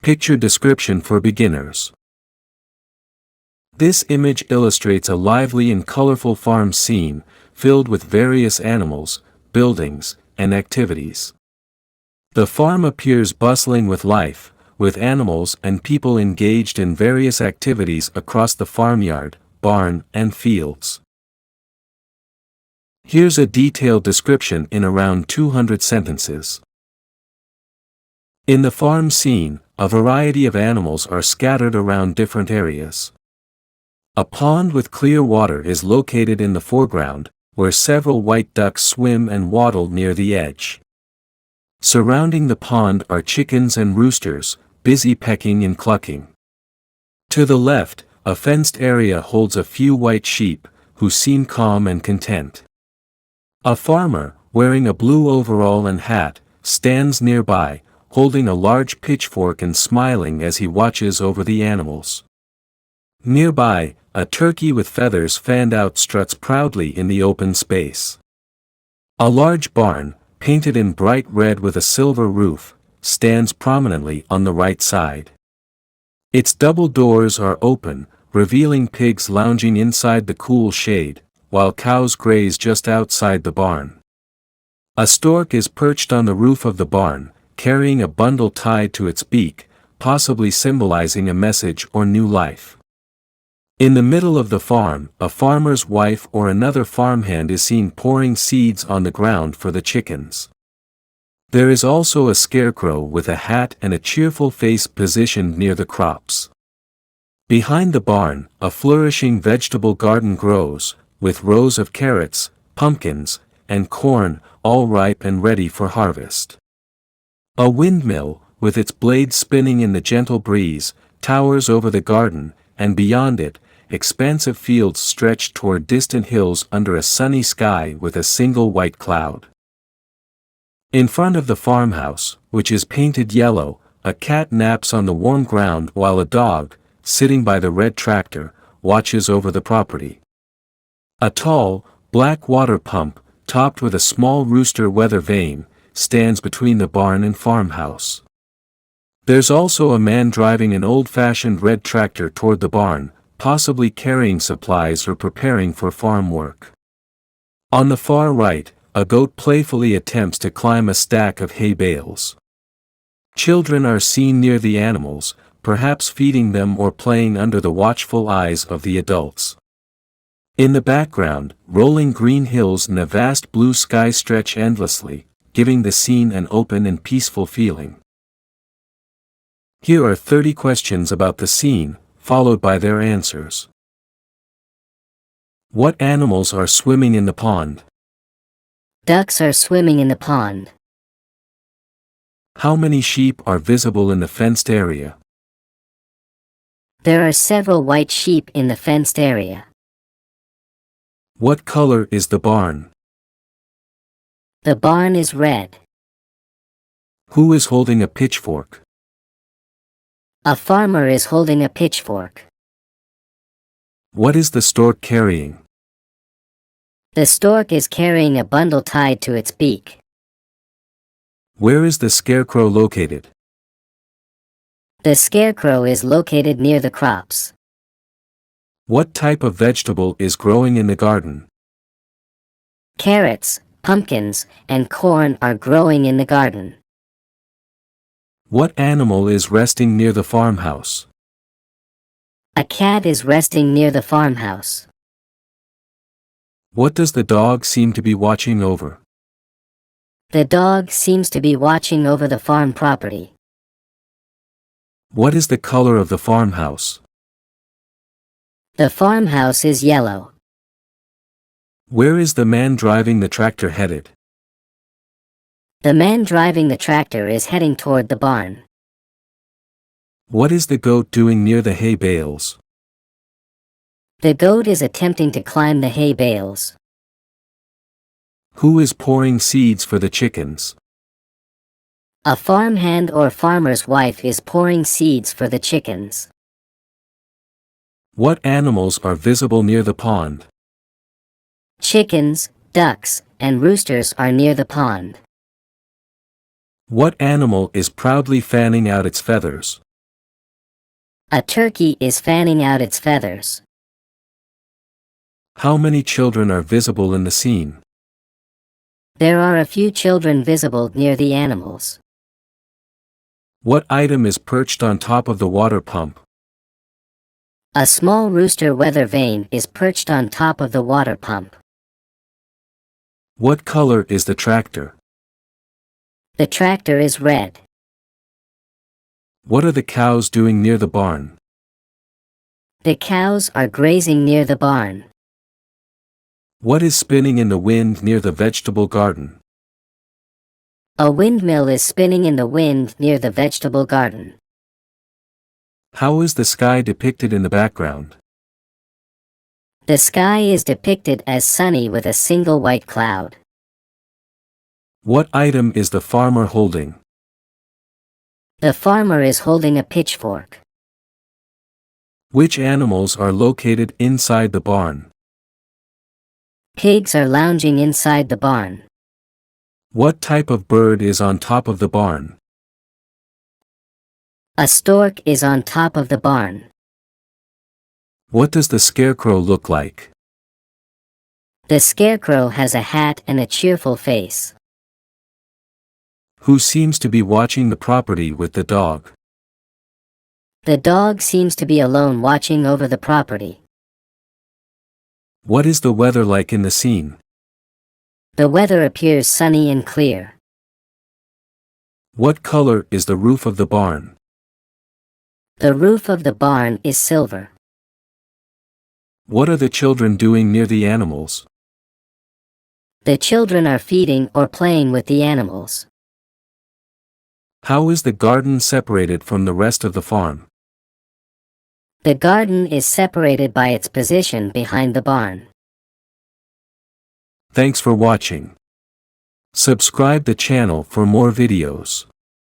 Picture description for beginners. This image illustrates a lively and colorful farm scene, filled with various animals, buildings, and activities. The farm appears bustling with life, with animals and people engaged in various activities across the farmyard, barn, and fields. Here's a detailed description in around 200 sentences. In the farm scene, a variety of animals are scattered around different areas. A pond with clear water is located in the foreground, where several white ducks swim and waddle near the edge. Surrounding the pond are chickens and roosters, busy pecking and clucking. To the left, a fenced area holds a few white sheep, who seem calm and content. A farmer, wearing a blue overall and hat, stands nearby, holding a large pitchfork and smiling as he watches over the animals. Nearby, a turkey with feathers fanned out struts proudly in the open space. A large barn, painted in bright red with a silver roof, stands prominently on the right side. Its double doors are open, revealing pigs lounging inside the cool shade, while cows graze just outside the barn. A stork is perched on the roof of the barn, carrying a bundle tied to its beak, possibly symbolizing a message or new life. In the middle of the farm, a farmer's wife or another farmhand is seen pouring seeds on the ground for the chickens. There is also a scarecrow with a hat and a cheerful face positioned near the crops. Behind the barn, a flourishing vegetable garden grows, with rows of carrots, pumpkins, and corn, all ripe and ready for harvest. A windmill, with its blades spinning in the gentle breeze, towers over the garden, and beyond it, expansive fields stretch toward distant hills under a sunny sky with a single white cloud. In front of the farmhouse, which is painted yellow, a cat naps on the warm ground while a dog, sitting by the red tractor, watches over the property. A tall, black water pump, topped with a small rooster weather vane, stands between the barn and farmhouse. There's also a man driving an old-fashioned red tractor toward the barn, possibly carrying supplies or preparing for farm work. On the far right, a goat playfully attempts to climb a stack of hay bales. Children are seen near the animals, perhaps feeding them or playing under the watchful eyes of the adults. In the background, rolling green hills and a vast blue sky stretch endlessly, giving the scene an open and peaceful feeling. Here are 30 questions about the scene, followed by their answers. What animals are swimming in the pond? Ducks are swimming in the pond. How many sheep are visible in the fenced area? There are several white sheep in the fenced area. What color is the barn? The barn is red. Who is holding a pitchfork? A farmer is holding a pitchfork. What is the stork carrying? The stork is carrying a bundle tied to its beak. Where is the scarecrow located? The scarecrow is located near the crops. What type of vegetable is growing in the garden? Carrots, pumpkins, and corn are growing in the garden. What animal is resting near the farmhouse? A cat is resting near the farmhouse. What does the dog seem to be watching over? The dog seems to be watching over the farm property. What is the color of the farmhouse? The farmhouse is yellow. Where is the man driving the tractor headed? The man driving the tractor is heading toward the barn. What is the goat doing near the hay bales? The goat is attempting to climb the hay bales. Who is pouring seeds for the chickens? A farmhand or farmer's wife is pouring seeds for the chickens. What animals are visible near the pond? Chickens, ducks, and roosters are near the pond. What animal is proudly fanning out its feathers? A turkey is fanning out its feathers. How many children are visible in the scene? There are a few children visible near the animals. What item is perched on top of the water pump? A small rooster weather vane is perched on top of the water pump. What color is the tractor? The tractor is red. What are the cows doing near the barn? The cows are grazing near the barn. What is spinning in the wind near the vegetable garden? A windmill is spinning in the wind near the vegetable garden. How is the sky depicted in the background? The sky is depicted as sunny with a single white cloud. What item is the farmer holding? The farmer is holding a pitchfork. Which animals are located inside the barn? Pigs are lounging inside the barn. What type of bird is on top of the barn? A stork is on top of the barn. What does the scarecrow look like? The scarecrow has a hat and a cheerful face. Who seems to be watching the property with the dog? The dog seems to be alone watching over the property. What is the weather like in the scene? The weather appears sunny and clear. What color is the roof of the barn? The roof of the barn is silver. What are the children doing near the animals? The children are feeding or playing with the animals. How is the garden separated from the rest of the farm? The garden is separated by its position behind the barn. Thanks for watching. Subscribe the channel for more videos.